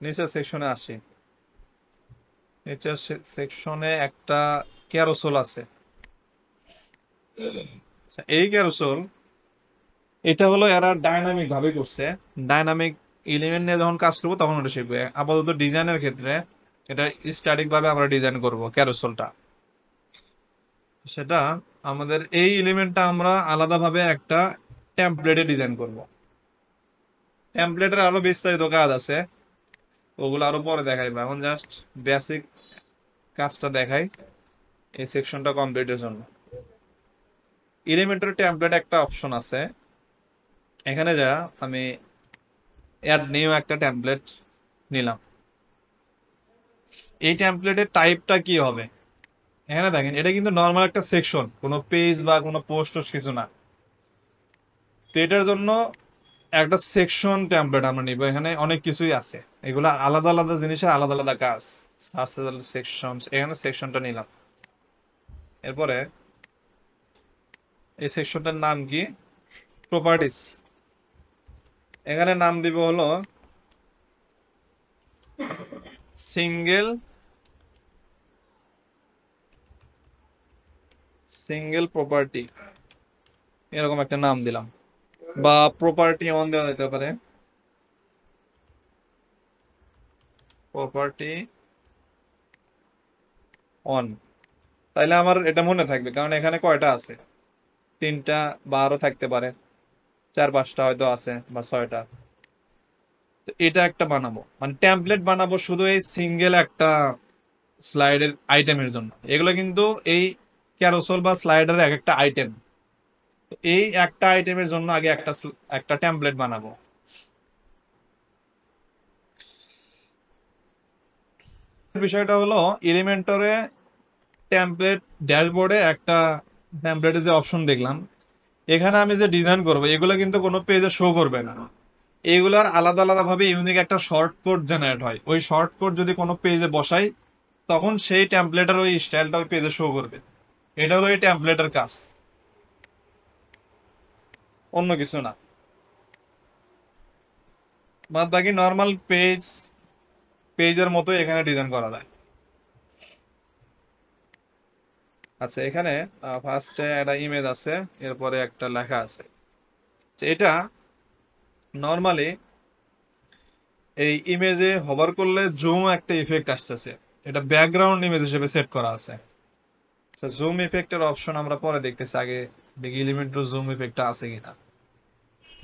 নিচের সেকশনে আসি। নিচের সেকশনে একটা ক্যারোসেল আছে। আচ্ছা, এই ক্যারোসেল এটা হলো এরা ডাইনামিক ভাবে করছে। ডাইনামিক এলিমেন্ট নিয়ে যখন কাজ করবো তখন ওটা শিখবে। আপাতত ডিজাইনের ক্ষেত্রে এটা স্ট্যাটিক ভাবে আমরা ডিজাইন করব ক্যারোসেলটা। সেটা আমাদের এই এলিমেন্টটা আমরা আলাদাভাবে একটা টেমপ্লেটে ডিজাইন করব। টেমপ্লেটের আরো বিস্তারিত কাজ আছে, ওগুলো আরো পরে দেখাইবো। এখন জাস্ট বেসিক কাজটা দেখাই এই সেকশনটা কমপ্লিটের জন্য। এলিমেন্টের টেমপ্লেট একটা অপশন আছে, এখানে যা আমি অ্যাড নিউ একটা টেমপ্লেট নিলাম। এই টেমপ্লেটের টাইপটা কি হবে এখানে দেখেন, এটা কিন্তু নর্মাল একটা সেকশন, কোনো পেজ বা কোনো পোস্ট কিছু না। তো এটার জন্য একটা সেকশন টেমপ্লেট আমরা নিব। এখানে অনেক কিছুই আছে, এগুলো আলাদা আলাদা জিনিসের আলাদা আলাদা কাজ। সার্চ সেকশন, এখানে সেকশনটা নিলাম। এরপরে এই সেকশনটার নাম কি, প্রপার্টিস। এখানে নাম দিব হলো সিঙ্গেল সিঙ্গেল প্রপার্টি, এরকম একটা নাম দিলাম। বা প্রপার্টি অন দেওয়া যেতে পারে, প্রপার্টি অন। তাইলে আমার এটা মনে থাকবে, কারণ এখানে কয়টা আছে, তিনটা বা আরো থাকতে পারে, চার পাঁচটা হয়তো আছে বা ছয়টা। তো এটা একটা বানাবো, মানে টেমপ্লেট বানাবো শুধু এই সিঙ্গেল একটা স্লাইডের আইটেমের জন্য। এগুলো কিন্তু এই ক্যারোসেল বা স্লাইডারের এক একটা আইটেম। এই একটা আইটেমের জন্য আগে একটা টেমপ্লেট বানাবো। বিষয়টা হলো এলিমেন্টরে টেমপ্লেট ড্যাশবোর্ডে একটা টেমপ্লেটের যে অপশন দেখলাম, এখানে আমি যে ডিজাইন করব এগুলো কিন্তু কোনো পেজে শো করবে না। এগুলার আলাদা আলাদা ভাবে ইউনিক একটা শর্ট কোড জেনারেট হয়। ওই শর্ট কোড যদি কোনো পেজে বসাই তখন সেই টেমপ্লেটের ওই স্টাইলটা ওই পেজে শো করবে। এটা হলো এই টেমপ্লেটের কাজ, অন্য কিছু না। বাদ বাকি নর্মাল পেজের মতো এখানে ডিজাইন করা যায়। আচ্ছা, এখানে ফার্স্টে একটা ইমেজ আছে, এরপরে একটা লেখা আছে। আচ্ছা, এটা নর্মালি এই ইমেজে হভার করলে জুম একটা ইফেক্ট আসতেছে, এটা ব্যাকগ্রাউন্ড ইমেজ হিসেবে সেট করা আছে। জুম ইফেক্টের অপশন আমরা পরে দেখতেছি, আগে দেখি এলিমেন্টের জুম ইফেক্টটা আছে কিনা।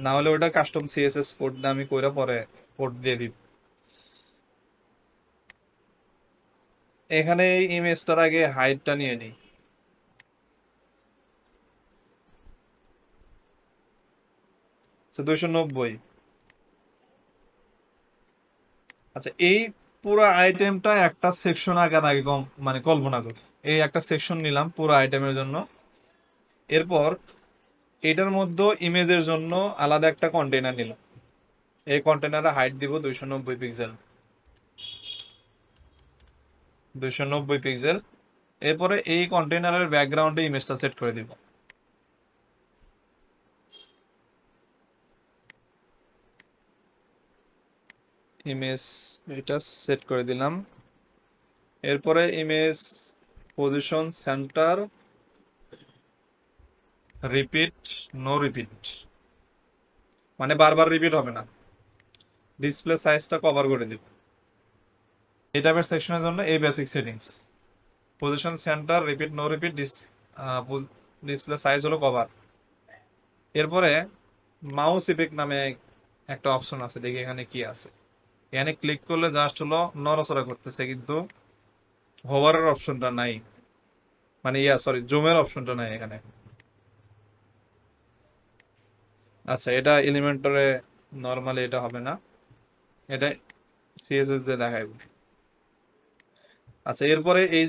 না হলে ওটা কাস্টম সিএসএস কোড না আমি কইরা পরে কোড দিয়ে দিব। এখানে এই ইমেজটার আগে হাইটটা নিয়ে নিই। 290। আচ্ছা, এই পুরো আইটেমটা একটা সেকশন আগে আগে মানে কল্পনা করি। এই একটা সেকশন নিলাম পুরো আইটেমের জন্য। এরপর এটার মধ্যে ইমেজের জন্য আলাদা একটা কন্টেনার নিলাম। এই কন্টেনারে হাইট দিব 290 পিক্সেল। 290 পিক্সেল। এরপরে এই কন্টেনারের ব্যাকগ্রাউন্ডে ইমেজটা সেট করে দিব। ইমেজ এটা সেট করে দিলাম। এরপরে image position centre repeat, no repeat, মানে বারবার রিপিট হবে না। ডিসপ্লে সাইজটা কভার করে দিব। এই টাইপের সেকশনের জন্য এই basic settings. Position centre repeat no repeat, display size হলো কভার। এরপরে মাউস ইফেক্ট নামে একটা অপশন আছে, দেখি এখানে কি আছে। এখানে ক্লিক করলে জাস্ট হলো নড়াচড়া করতেছে, কিন্তু হোভারের অপশনটা নাই, মানে সরি, জুমের অপশনটা নাই এখানে। আচ্ছা, এটা এলিমেন্টরে নর্মালি এটা হবে না, এটা সিএসএস দিয়ে দেখাইব। আচ্ছা, এরপরে এই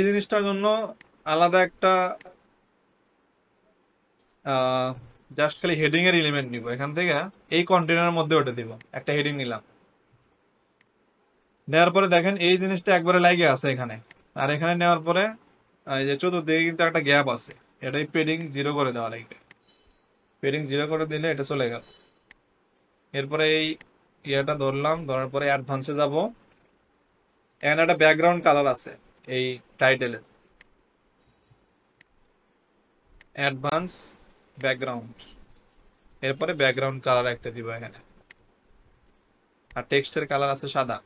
জিনিসটার জন্য আলাদা একটা জাস্ট খালি হেডিং এর এলিমেন্ট নিব এখান থেকে। এই কন্টেনারের মধ্যে ওটা দিব, একটা হেডিং নিলাম। নেওয়ার পরে দেখেন এই জিনিসটা একবারে লাগে আছে এখানে। আর এখানে নেওয়ার পরে এই যে চতুর্দিকে কিন্তু একটা গ্যাপ আছে, এটাই পেডিং 0 করে দেওয়া লাগবে। পেডিং 0 করে দিলে এটা চলে গেল। এরপরে এই ইয়াটা ধরলাম, ধরার পরে অ্যাডভান্সে যাব। এখানে একটা ব্যাকগ্রাউন্ড কালার আছে এই টাইটেলের, অ্যাডভান্স ব্যাকগ্রাউন্ড। এরপরে ব্যাকগ্রাউন্ড কালার একটা দিব এখানে, আর টেক্সটের কালার আছে সাদা।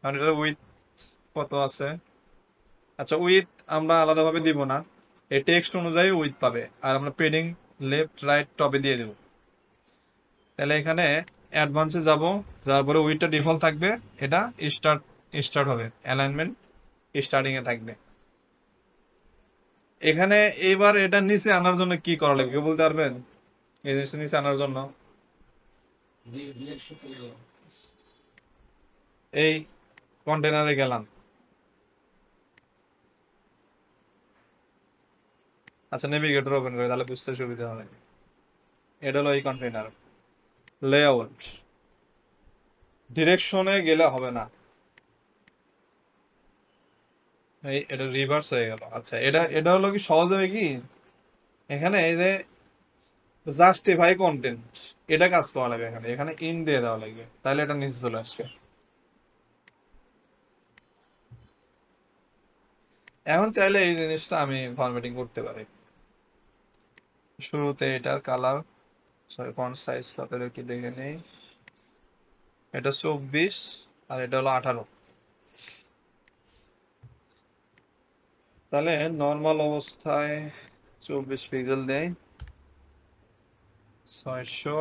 কারণ এটার উইথ কত আছে? আচ্ছা, উইথ আমরা আলাদাভাবে দিব না, এই টেক্সট অনুযায়ী উইথ পাবে, আর আমরা পেডিং লেফট রাইট টপে দিয়ে দেব। তাহলে এখানে অ্যাডভান্সে যাব, তারপরে উইথটা ডিফল্ট থাকবে, এটা স্টার্ট স্টার্ট হবে, অ্যালাইনমেন্ট স্টার্টিং এ থাকবে। এখানে এবার এটা নিচে আনার জন্য কি করা লাগবে কেউ বলতে পারবেন? এই জিনিসটা নিচে আনার জন্য এই কন্টেনারে গেলাম। আচ্ছা, নেভিগেটর ওপেন করে, তাহলে বুঝতে সুবিধা হবে। এটা হলো এই কন্টেনার লেআউট। ডিরেকশনে গেলে হবে না, এই এটা রিভার্স হয়ে গেল। আচ্ছা, এটা এটা হলো কি সহজ হবে কি, এখানে এই যে জাস্টিফাই কন্টেন্ট, এটা কাজ করা লাগবে। এখানে এখানে ইন দিয়ে দেওয়া লাগবে, তাহলে এটা নিচে চলে আসবে। এখন চাইলে এই জিনিসটা আমি ফরম্যাটিং করতে পারি। শুরুতে এটার কালার, সরি ফন্ট সাইজ কত কি দেখে নেই। এটা 24 আর এটা হলো 18। তাহলে নর্মাল অবস্থায় 24 পিক্সেল দেয়, 600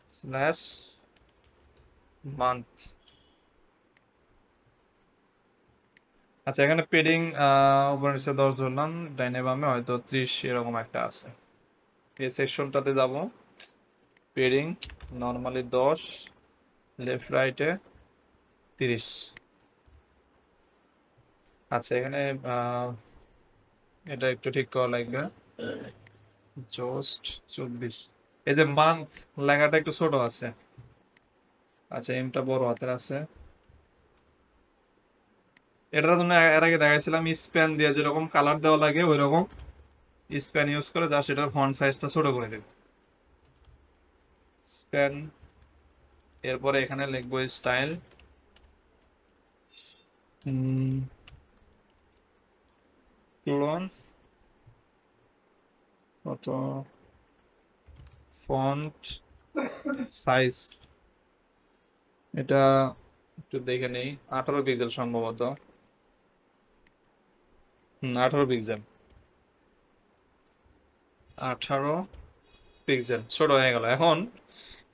স্ল্যাশ মান্থ। আচ্ছা, এখানে পেডিং উপর নিচে 10 ধরলাম, ডাইনে বামে হয়তো 30 এরকম একটা আছে। এই সেকশনটাতে যাব, পেডিং নর্মালি 10, লেফট রাইটে 30। আচ্ছা, এখানে আহ, এটা একটু ঠিক করা লাগবে, জাস্ট 24। এই যে মান্থ লেখাটা একটু ছোট আছে। আচ্ছা, এমটা বড় হাতের আছে। এটার জন্য এর আগে দেখাইছিলাম স্প্যান দিয়ে যেরকম কালার দেওয়া লাগে ওই রকম স্প্যান ইউজ করে, যা সেটার ফন্ট সাইজটা ছোট করে দেবে স্প্যান। এরপরে এখানে লিখবো স্টাইল, ক্লোন কত, ফন্ট সাইজ এটা একটু দেখে নেই, 18 পিক্সেল সম্ভবত। 18 পিক্সেল, 18 পিক্সেল ছোট হয়ে গেল। এখন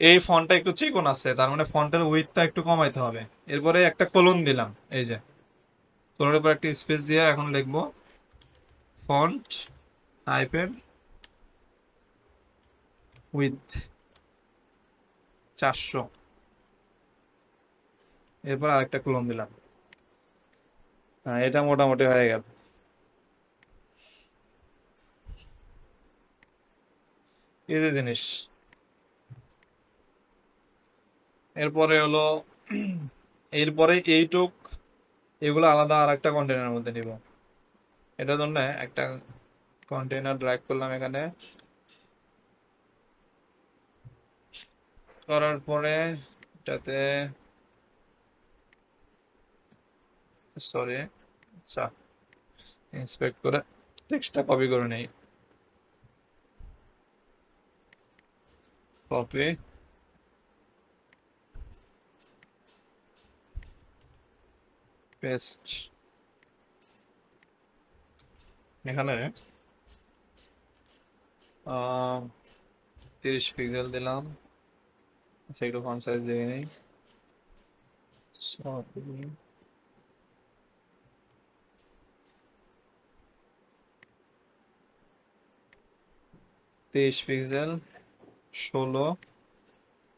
এই ফন্টটা একটু চিকন আছে, তার মানে ফন্টের উইডথটা একটু কমাইতে হবে। এরপরে একটা কোলন দিলাম, এই যে কোলনের উপর একটা স্পেস দিয়ে এখন লিখবো ফন্ট হাইপেন উইথ 400। এরপর আরেকটা কোলন দিলাম। হ্যাঁ, এটা মোটামুটি হয়ে গেল। এই যে জিনিস, এরপরে হলো এরপরে এইটুক, এগুলো আলাদা আর একটা কন্টেনারের মধ্যে নিব। এটার জন্য একটা কন্টেনার ড্র্যাগ করলাম এখানে, করার পরে এটাতে সরি, আচ্ছা ইন্সপেক্ট করে টেক্সটটা কপি করে নেই, কপি পেস্ট। এখানে 30 পিক্সেল দিলাম। আচ্ছা, একটু ফন্ট সাইজ দিয়ে নেই, সরি 23 পিক্সেল, 16,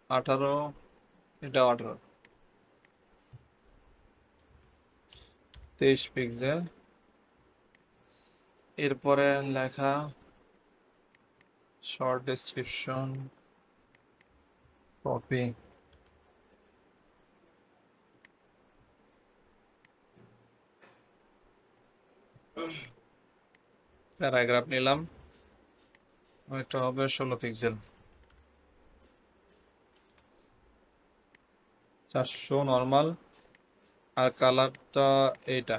18, এটা 18, 23 পিক্সেল। এরপরে লেখা শর্ট ডেসক্রিপশন, কপি প্যারাগ্রাফ নিলাম, ওইটা হবে 16 পিক্সেল, 400 নর্মাল, আর কালারটা এইটা।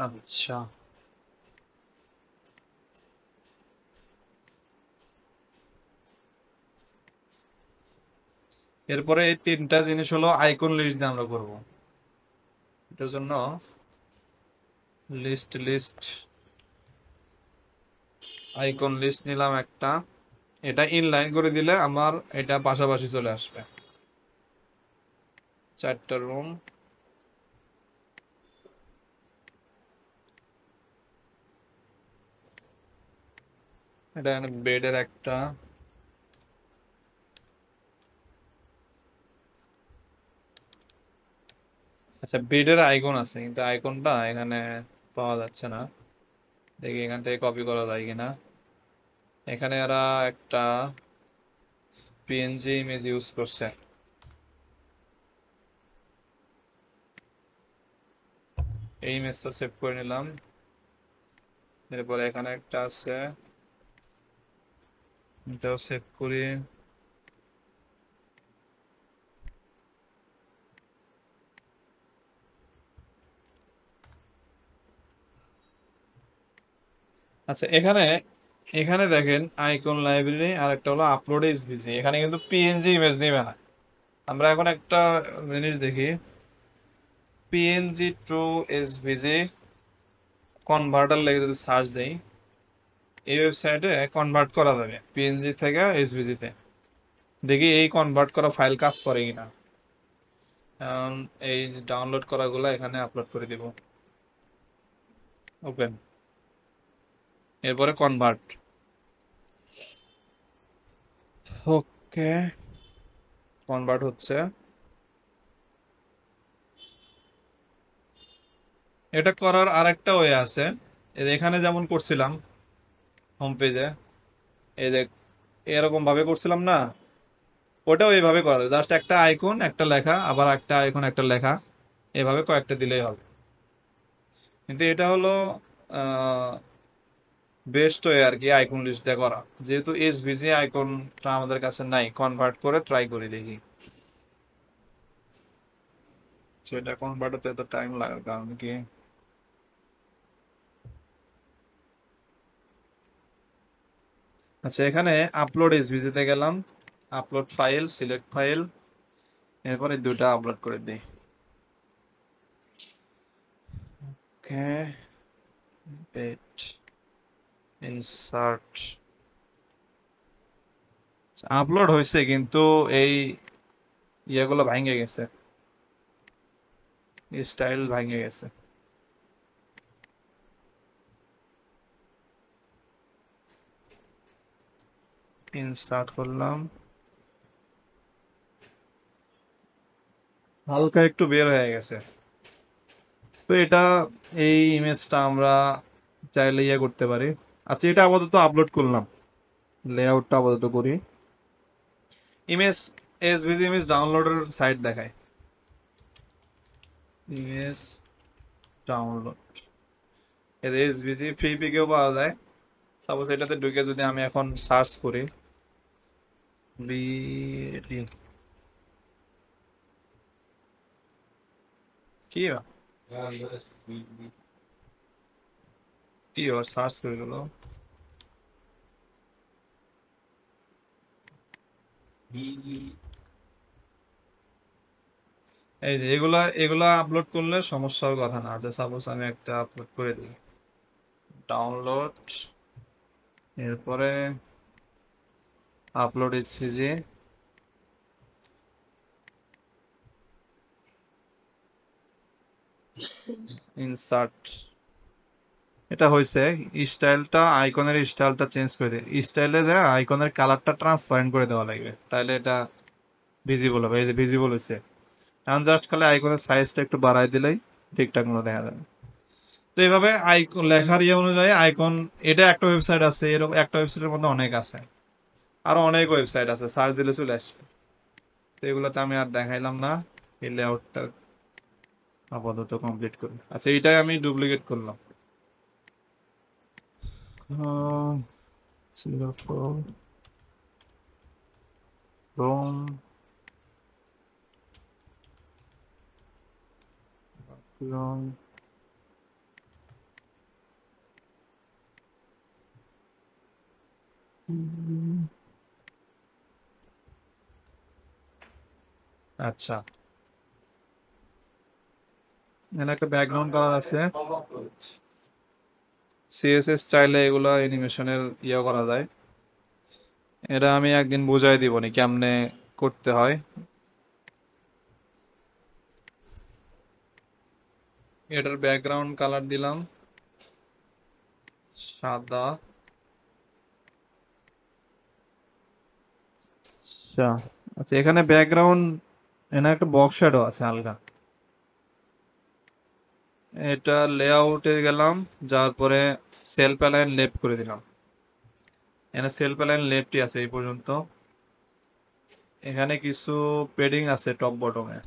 আচ্ছা, এরপরে এই তিনটা জিনিস হলো আইকন লিস্ট দিয়ে আমরা করবো। এটার জন্য লিস্ট লিস্ট আইকন লিস্ট নিলাম একটা, এটা ইনলাইন করে দিলে আমার এটা পাশাপাশি চলে আসবে। 4টা রুম, এটা এখানে বেডের একটা, আচ্ছা বেডের আইকন আছে কিন্তু আইকনটা এখানে পাওয়া যাচ্ছে না, দেখি এখান থেকে কপি করা যায় কিনা। এখানে এরা একটা পিএনজি ইমেজ ইউজ করছে, এই ইমেজটা সেভ করে নিলাম। এরপরে এখানে একটা আছে, এটাও সেভ করি। আচ্ছা এখানে এখানে দেখেন আইকন লাইব্রেরি আর একটা হলো আপলোড এসভিজি, এখানে কিন্তু পিএনজি ইমেজ নেবে না। আমরা এখন একটা জিনিস দেখি, পিএনজি টু এসভিজি কনভার্টার লেগে যদি সার্চ দেই, এই ওয়েবসাইটে কনভার্ট করা যাবে পিএনজি থেকে এসভিজি তে। দেখি এই কনভার্ট করা ফাইল কাজ করে কিনা। এখন এই ডাউনলোড করাগুলো এখানে আপলোড করে দিব, ওপেন, এরপরে কনভার্ট। ওকে, কনভার্ট হচ্ছে। এটা করার আরেকটা ওয়ে আছে, এই যে এখানে যেমন করছিলাম হোম পেজে, এই যে এরকম ভাবে করছিলাম না, ওটাও এইভাবে করা যায়। জাস্ট একটা আইকন একটা লেখা, আবার একটা আইকন একটা লেখা, এভাবে কয়েকটা দিলেই হবে। কিন্তু এটা হলো বেস্ট ওয়ে আর কি আইকন লিস্ট দিয়ে করা, যেহেতু এসভিজি আইকনটা আমাদের কাছে নাই, কনভার্ট করে ট্রাই করি দেখি। সেটা কনভার্ট হতে এত টাইম লাগার কারণ কি? আচ্ছা এখানে আপলোড এসভিজি তে গেলাম, আপলোড ফাইল, সিলেক্ট ফাইল, এরপরে দুটা আপলোড করে দিই। ওকে, পেট ইনসার্ট, আপলোড হয়েছে কিন্তু এই ইয়েগুলো ভাঙে গেছে, স্টাইল ভাঙে গেছে। ইনসার্ট করলাম, হালকা একটু বের হয়ে গেছে। তো এটা, এই ইমেজটা আমরা চাইলে ইয়ে করতে পারি। আচ্ছা এটা আপাতত আপলোড করলাম, লেআউটটা আপাতত করি। ইমেজ, এসভিজি ইমেজ ডাউনলোডের সাইট দেখায়, ইমেজ ডাউনলোড, এর এসভিজি ফ্রি পিকেও পাওয়া যায়। সাপোজ এটাতে ঢুকে যদি আমি এখন সার্চ করি বিডি, কি কি আবার সার্চ করে গেল, এই যে এগুলা এগুলা আপলোড করলে সমস্যার কথা না। যে সাপোজ আমি একটা আপলোড করে দিই, ডাউনলোড, এরপরে আপলোড এসভিজি, ইনসার্ট, এটা হয়েছে। স্টাইলটা, আইকনের স্টাইলটা চেঞ্জ করে দিই, স্টাইলে দেয় আইকনের কালারটা ট্রান্সপারেন্ট করে দেওয়া লাগবে, তাহলে এটা ভিজিবল হবে। এই যে ভিজিবল হয়েছে। এখন জাস্ট খালি আইকনের সাইজটা একটু বাড়াই দিলেই ঠিকঠাক মতো দেখা যাবে। তো এইভাবে আইকন লেখার ইয়ে অনুযায়ী আইকন, এটা একটা ওয়েবসাইট আছে, এরকম একটা ওয়েবসাইটের মধ্যে অনেক আছে, আরো অনেক ওয়েবসাইট আছে, সার্চ দিলে চলে আসবে। তো এগুলোতে আমি আর দেখাইলাম না, এই লেআউটটা আপাতত কমপ্লিট করি। আচ্ছা, এইটাই আমি ডুপ্লিকেট করলাম। Singapore, Rome, Rome. আচ্ছা, এখানে একটা ব্যাকগ্রাউন্ড কালার আছে। সিএসএস চাইলে এগুলো অ্যানিমেশনের ইয়ে করা যায়। এটা আমি একদিন বুঝাই দিব নি কেমনে করতে হয়। এটার ব্যাকগ্রাউন্ড কালার দিলাম সাদা। আচ্ছা, আচ্ছা, এখানে ব্যাকগ্রাউন্ড, এখানে একটা বক্স শ্যাডো আছে হালকা। এটা লেআউটে গেলাম, যার পরে সেলফ অ্যালাইন লেফট করে দিলাম। এখানে সেলফ অ্যালাইন লেফটই আছে এই পর্যন্ত। এখানে কিছু পেডিং আছে টপ বটমে,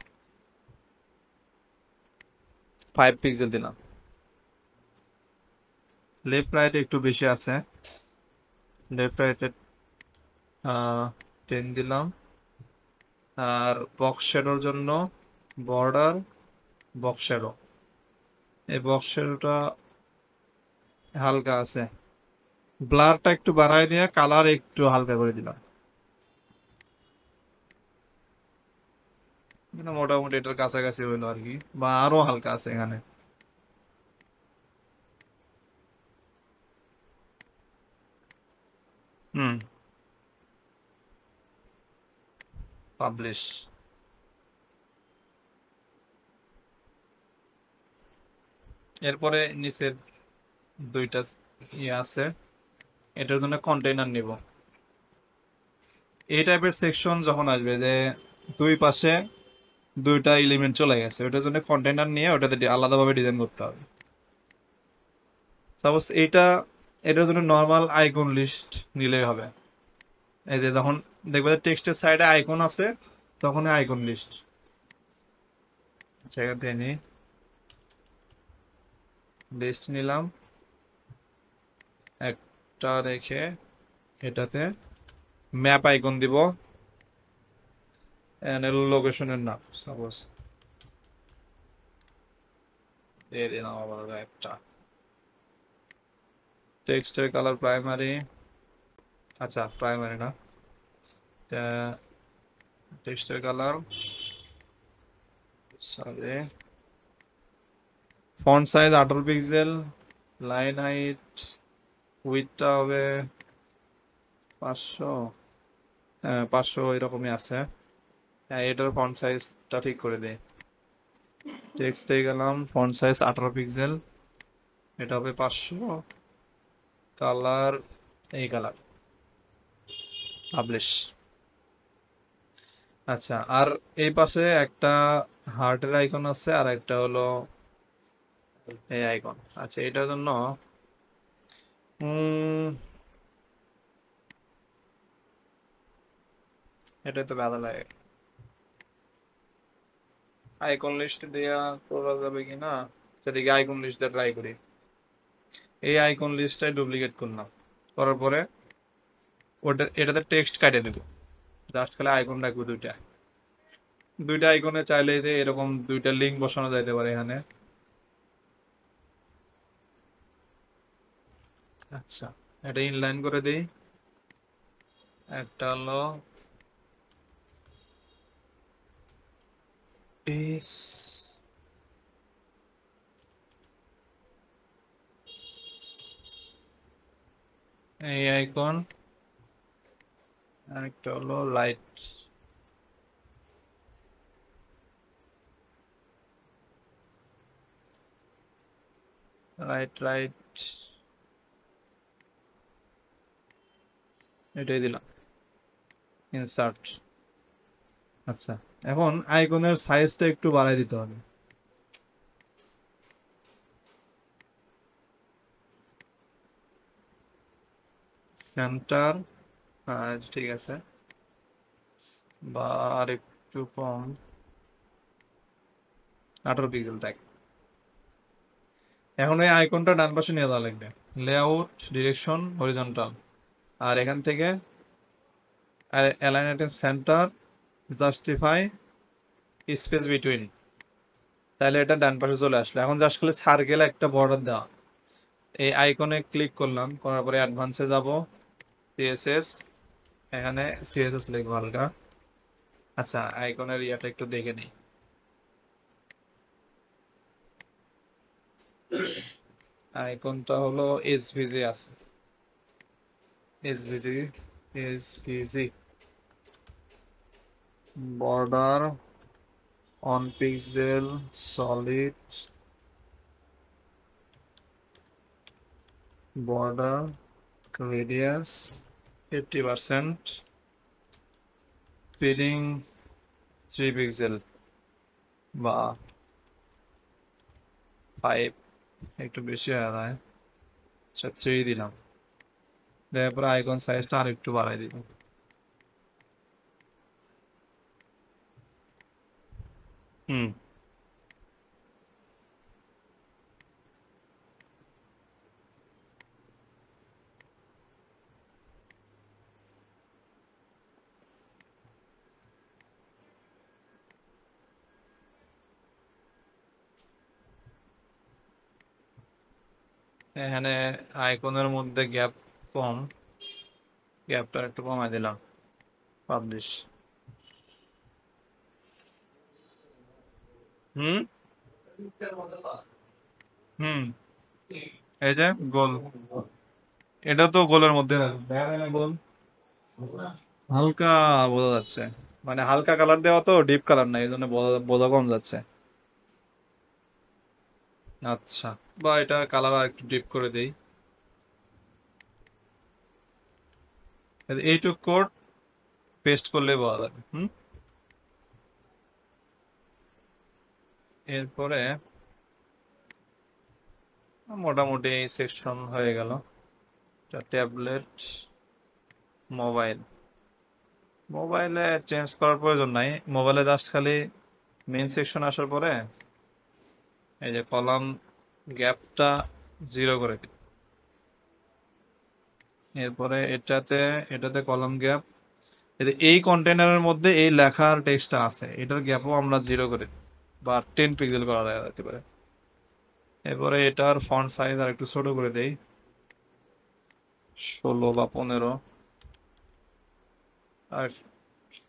5 পিক্সেল দিলাম। লেফট রাইটে একটু বেশি আছে, লেফট রাইটে 10 দিলাম। আর বক্স শ্যাডোর জন্য বর্ডার, বক্স শ্যাডো, এই বক্স শ্যাডোটা হালকা আছে। ব্লারটা একটু বাড়াই দিয়ে কালার একটু হালকা করে দিলাম। মানে মোটামুটি এটার কাছাকাছি হইলো আর কি, বা আরো হালকা আছে এখানে। হুম, পাবলিশ। এরপরে নিচের দুইটা ইয়ে আছে, এটার জন্য কন্টেইনার নিব। এই টাইপের সেকশন যখন আসবে যে দুই পাশে দুইটা এলিমেন্ট চলে গেছে, ওটার জন্য কন্টেইনার নিয়ে ওটাতে আলাদাভাবে ডিজাইন করতে হবে। সাপোজ এইটা, এটার জন্য নর্মাল আইকন লিস্ট নিলেই হবে। এই যে যখন দেখবে টেক্সটের সাইডে আইকন আছে, তখন আইকন লিস্ট সেখান থেকে নিই, লিস্ট নিলাম একটা রেখে, এটাতে ম্যাপ আইকন দিব, লোকেশনের নাম সাপোজ দিয়ে দিলাম আবার একটা। টেক্সটের কালার প্রাইমারি, আচ্ছা প্রাইমারি না, টেক্সটের colour sorry, font size 18 pixel, line height উইডটা হবে 500, হ্যাঁ 500 এরকমই আছে। হ্যাঁ, এটার ফন্ট সাইজটা ঠিক করে দেয়। টেক্সটে গেলাম, ফন্ট সাইজ 18 পিক্সেল, এটা হবে 500, কালার এই কালার, পাবলিশ। আচ্ছা, আর এই পাশে একটা হার্টের আইকন আছে, আর একটা হলো এই আইকন। আচ্ছা, এটার জন্য উম, এটা তো ভালো লাগে, আইকন লিস্ট দেয়া করা যাবে কি না, সেদিকে আইকন লিস্ট দিয়ে ট্রাই করি। এই আইকন লিস্টটাই ডুপ্লিকেট করলাম, করার পরে ওটা এটাতে টেক্সট কাটিয়ে দেবো, জাস্ট খালি আইকন রাখবো দুইটা। দুইটা আইকনে চাইলে যে এরকম দুইটা লিঙ্ক বসানো যাইতে পারে এখানে। আচ্ছা, এটা ইনলাইন করে দিই। একটা হলো পিস, এই আইকন, আরেকটা হলো লাইট, রাইট রাইট, এটাই দিলাম, ইনসার্ট। আচ্ছা, এখন আইকনের সাইজটা একটু বাড়াই দিতে হবে। সেন্টার, ঠিক আছে, বা আর একটু কম, 18 পিক্সেল থাক। এখন ওই আইকনটা ডান পাশে নিয়ে যাওয়া লাগবে, লেআউট, ডিরেকশন, হরিজন্টাল, আর এখান থেকে align centre, justify, space between, তাহলে এটা ডান পাশে চলে আসলো। এখন জাস্ট খালি সার্কেল একটা বর্ডার দেওয়া, এই আইকনে ক্লিক করলাম, করার পরে অ্যাডভান্সে যাব, সিএসএস, এখানে সিএসএস লিখবো হালকা। আচ্ছা, আইকনের ইয়াটা একটু দেখে নিই। আইকনটা হলো এসভিজি আছে, SVG, SVG, border on pixel, solid, border radius 50%, feeding 3 pixel বা 5, একটু বেশি হয়ে যায়, আচ্ছা 3 দিলাম। তারপর আইকন সাইজটা আর একটু বাড়াই দিব। হুম, এখানে আইকনের মধ্যে গ্যাপ কম, গ্যাপটা একটু কমাই দিলাম, পাবলিশ। হুম হুম, এই যে গোল, এটা তো গোলের মধ্যে রাখো। দেখা যায় না গোল? হালকা বোঝা যাচ্ছে, মানে হালকা কালার দেওয়া তো, ডিপ কালার না, এই জন্য বোঝা বোঝা কম যাচ্ছে। আচ্ছা, বা এটা কালার আর একটু ডিপ করে দেই। এইটুক কোড পেস্ট করলে বোঝা যাবে। এরপরে মোটামুটি এই সেকশন হয়ে গেল। ট্যাবলেট, মোবাইল, মোবাইলে চেঞ্জ করার প্রয়োজন নাই, মোবাইলে জাস্ট খালি মেইন সেকশন আসার পরে এই যে কলাম গ্যাপটা 0 করে দিই। এরপরে এটাতে, এটাতে কলাম গ্যাপ, এই কন্টেনারের মধ্যে এই লেখার টেক্সটটা আছে, এটার গ্যাপও আমরা 0 করে দিই, বা 10 পিক্সেল করা যেতে পারে। এরপরে এটার ফন্ট সাইজ আর একটু ছোট করে দেই, 16 বা 15, আর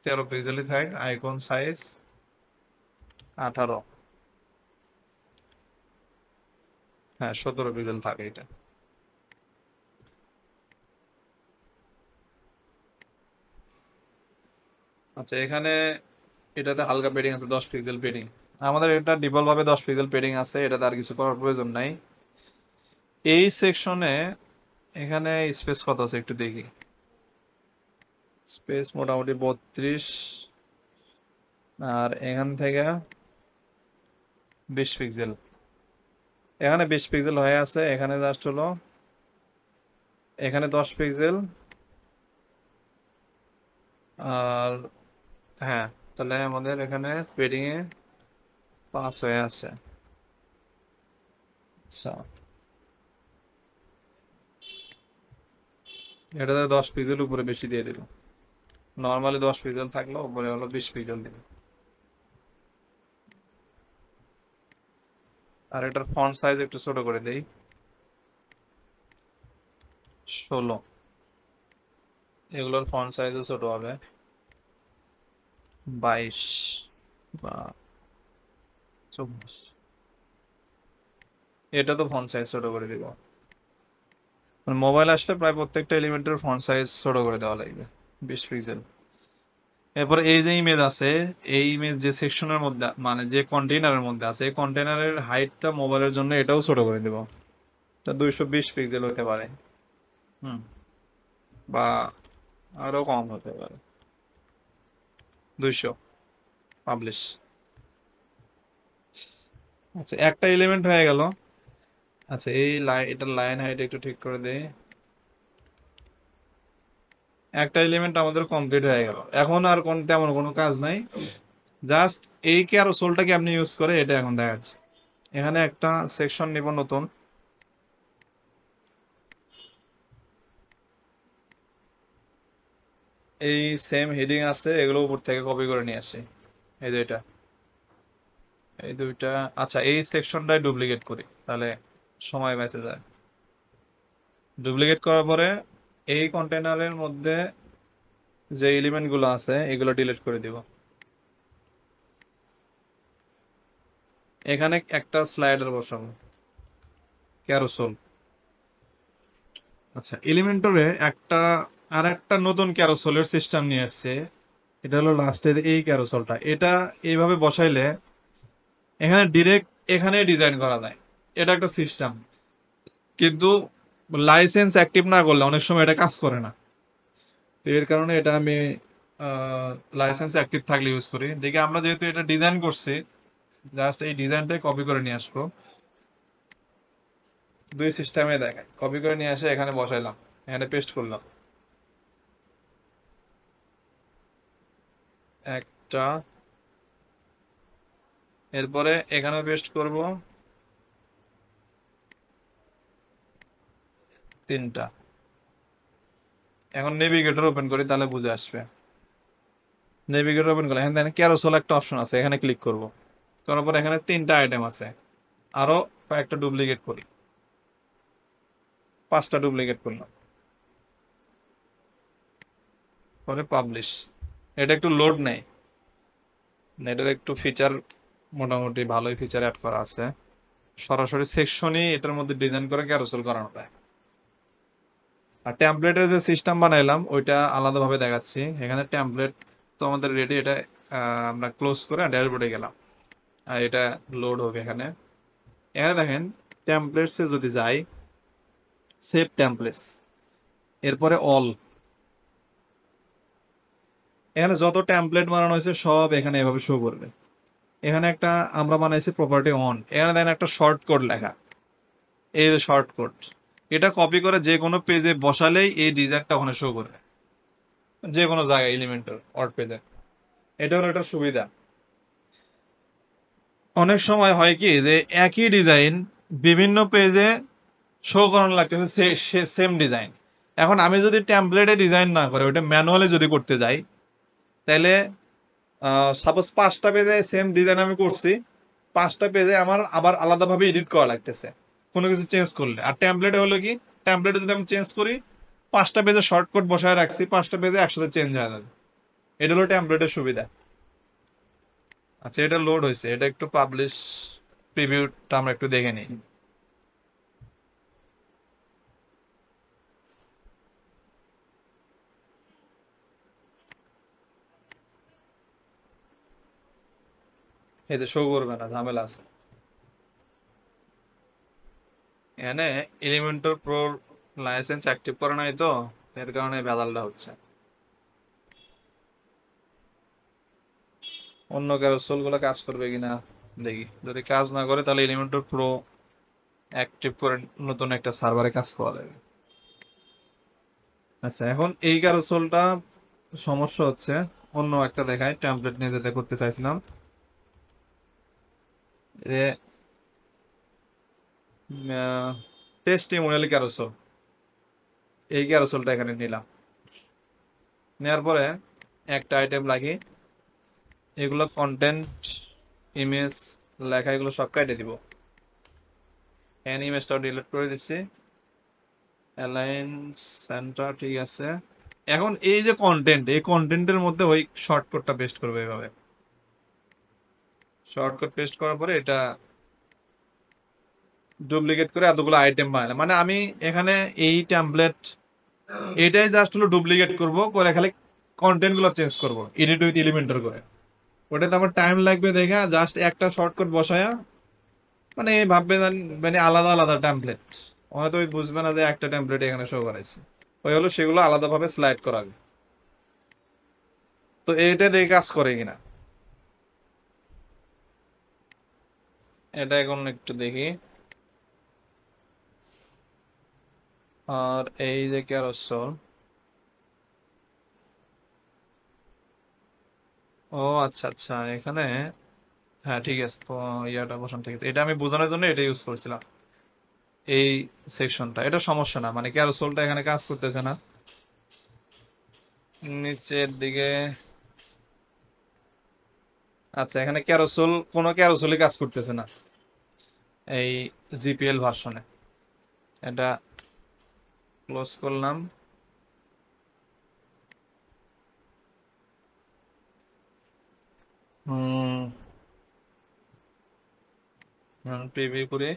13 পিক্সেলই থাক। আইকন সাইজ 18, হ্যাঁ 17 পিক্সেল থাকে এটা। আচ্ছা, এখানে এটাতে হালকা পেডিং আছে, 10 পিক্সেল পেডিং। আমাদের এটা ডিফল্ট ভাবে 10 পিক্সেল পেডিং আছে, এটাতে আর কিছু করার প্রয়োজন নাই। এই সেকশনে এখানে স্পেস কত আছে একটু দেখি, স্পেস মোটামুটি 32, আর এখান থেকে 20 পিক্সেল, এখানে 20 পিক্সেল হয়ে আছে, এখানে জাস্ট হলো এখানে 10 পিক্সেল, আর হ্যাঁ, তাহলে আমাদের এখানে পেডিং এ পাস হয়ে আছে। আচ্ছা, এটাতে 10 পিক্সেল উপরে বেশি দিয়ে দিল, নর্মালি 10 পিক্সেল থাকলো, উপরে হলো 20 পিক্সেল দিল। আর এটার ফন্ট সাইজ একটু ছোট করে দেই, 16, এগুলোর ফন্ট সাইজও ছোট হবে, 22 বা 24। এটা তো ফন্ট সাইজ ছোট করে দিব, মোবাইল আসলে প্রায় প্রত্যেকটা এলিমেন্টের ফন্ট সাইজ ছোট করে দেওয়া লাগবে, 20 পিক্সেল। এরপর এই যে ইমেজ আছে, এই ইমেজ যে সেকশনের মধ্যে, মানে যে কন্টেইনারের মধ্যে আছে, এই কন্টেইনারের হাইটটা মোবাইলের জন্য এটাও ছোট করে দেব, এটা 220 পিক্সেল হতে পারে। হুম, বা আরো কম হতে পারে, 200, পাবলিশ। আচ্ছা, একটা এলিমেন্ট হয়ে গেল। আচ্ছা, এই লাইন, এটার লাইন হাইট একটু ঠিক করে দেই। একটা এলিমেন্ট আমাদের কমপ্লিট হয়ে গেল, এখন আর তেমন কোনো কাজ নাই। জাস্ট এই ক্যারোসেলটাকে আপনি ইউজ করে এটা এখন দেখাচ্ছি। এখানে একটা সেকশন নিব নতুন, এই সেম হেডিং আছে, এগুলো উপর থেকে কপি করে নিয়ে আসি। এই যে এটা, এই দুইটা। আচ্ছা, এই সেকশনটাই ডুপ্লিকেট করি, তাহলে সময় বেঁচে যায়। ডুপ্লিকেট করার পরে এই কন্টেনারের মধ্যে যে এলিমেন্টগুলো আছে এগুলো ডিলিট করে দিব। এখানে একটা স্লাইডার বসাবো, ক্যারোসেল। আচ্ছা, এলিমেন্টরে একটা আর একটা নতুন ক্যারোসেলের সিস্টেম নিয়ে আসছে। এটা হলো লাস্টে এই ক্যারোসেলটা, এটা এইভাবে বসাইলে এখানে ডিরেক্ট এখানে ডিজাইন করা যায়। এটা একটা সিস্টেম, কিন্তু লাইসেন্স অ্যাক্টিভ না করলে অনেক সময় এটা কাজ করে না। তো এর কারণে এটা আমি লাইসেন্স অ্যাক্টিভ থাকলে ইউজ করি। দেখি আমরা যেহেতু এটা ডিজাইন করছি, জাস্ট এই ডিজাইনটাই কপি করে নিয়ে আসবো। দুই সিস্টেমে দেখায়, কপি করে নিয়ে এসে এখানে বসাইলাম, এখানে পেস্ট করলাম একটা, এরপরে এখানেও পেস্ট করব তিনটা। এখন নেভিগেটর ওপেন করি, তাহলে বুঝে আসবে। নেভিগেটর ওপেন করলে এখানে দেখেন ক্যারোসেল একটা অপশন আছে, এখানে ক্লিক করব। করার পর এখানে তিনটা আইটেম আছে, আরো কয়েকটা ডুপ্লিকেট করি, পাঁচটা ডুপ্লিকেট করলাম, পরে পাবলিশ। এটা একটু লোড নেই, এটার একটু ফিচার, মোটামুটি ভালোই ফিচার অ্যাড করা আছে। সরাসরি সেকশনই এটার মধ্যে ডিজাইন করে ক্যারোসেল করানো যায়। আর টেমপ্লেটের যে সিস্টেম বানাইলাম ওইটা আলাদাভাবে দেখাচ্ছি। এখানে টেমপ্লেট তো আমাদের রেডি, এটা আমরা ক্লোজ করে ড্যাশবোর্ডে গেলাম, আর এটা লোড হবে এখানে। এখানে দেখেন টেমপ্লেটসে যদি যাই, সেভ টেমপ্লেটস, এরপরে অল, এখানে যত টেমপ্লেট বানানো হয়েছে সব এখানে এভাবে শো করবে। এখানে একটা আমরা বানাইছি প্রপার্টি অন, এখানে দেখেন একটা শর্ট কোড লেখা, এই যে শর্ট কোড, এটা কপি করে যে কোনো পেজে বসালেই এই ডিজাইনটা ওখানে শো করবে, যে কোনো জায়গায় এলিমেন্টার ওয়ার্ড পেজে। এটা হলো এটার সুবিধা। অনেক সময় হয় কি যে একই ডিজাইন বিভিন্ন পেজে শো করানো লাগতেছে, সেম ডিজাইন। এখন আমি যদি টেমপ্লেটে ডিজাইন না করে ওটা ম্যানুয়ালি যদি করতে যাই, তাহলে সাপোজ 5টা পেজে সেম ডিজাইন আমি করছি, 5টা পেজে আমার আবার আলাদাভাবে এডিট করা লাগতেছে কোনো কিছু চেঞ্জ করলে। আর টেমপ্লেটে হলো কি, টেমপ্লেটে যদি আমি চেঞ্জ করি, 5টা পেজে শর্টকাট বসায় রাখছি, 5টা পেজে একসাথে চেঞ্জ হয়ে যাবে। এটা হলো টেমপ্লেটের সুবিধা। আচ্ছা, এটা লোড হয়েছে, এটা একটু পাবলিশ প্রিভিউটা আমরা একটু দেখে নিই। এতে শো করবে না, ঝামেলা আছে। এখানে এলিমেন্টর প্রো লাইসেন্স অ্যাক্টিভ করে নাই তো, এর কারণে ভেজালটা হচ্ছে। অন্য ক্যারোসেল গুলো কাজ করবে কিনা দেখি, যদি কাজ না করে তাহলে এলিমেন্টর প্রো অ্যাক্টিভ করে নতুন একটা সার্ভারে কাজ করা যাবে। আচ্ছা, এখন এই ক্যারোসেলটা সমস্যা হচ্ছে, অন্য একটা দেখায়, টেমপ্লেট নিয়ে যেতে করতে চাইছিলাম। টেস্টিমোনিয়াল ক্যারোসেল, এই ক্যারোসেলটা এখানে নিলাম। নেওয়ার পরে একটা আইটেম লাগি, এগুলো কন্টেন্ট, ইমেজ, লেখা, এগুলো সব কেটে দিব। এন ইমেজটাও ডিলিট করে দিচ্ছি, অ্যালাইন সেন্টার, ঠিক আছে। এখন এই যে কন্টেন্ট, এই কন্টেন্টের মধ্যে ওই শর্টকাটটা পেস্ট করবে এইভাবে। শর্টকাট পেস্ট করার পরে এটা ডুপ্লিকেট করে এতগুলো আইটেম বানালাম, মানে আমি এখানে এই টেমপ্লেট এটাই জাস্ট হলো ডুপ্লিকেট করব, করে খালি কন্টেন্ট গুলো চেঞ্জ করব এডিট উইথ এলিমেন্টর করে। ওটাতে আমার টাইম লাগবে দেখা, জাস্ট একটা শর্টকাট বসায়া, মানে ভাববে মানে আলাদা আলাদা টেমপ্লেট, হয়তো ওই বুঝবে না যে একটা টেমপ্লেট এখানে শো করাইছে। ওই হলো সেগুলো আলাদাভাবে স্লাইড করাবে। তো এইটা দেখে কাজ করে কিনা, এটা এখন একটু দেখি। আর এই যে ক্যারোসেল, ও আচ্ছা আচ্ছা, এখানে হ্যাঁ ঠিক আছে, তো ইয়াটা বসান ঠিক আছে, এটা আমি বোঝানোর জন্য এটা ইউজ করছিলাম, এই সেকশনটা। এটা সমস্যা না, মানে ক্যারোসেলটা এখানে কাজ করতেছে না নিচের দিকে। আচ্ছা, এখানে ক্যারোসেল, কোনো ক্যারোসেলই কাজ করতেছে না এই জিপিএল ভার্সনে। এটা ক্লোজ করলাম। হুম, প্রিভিউ করি।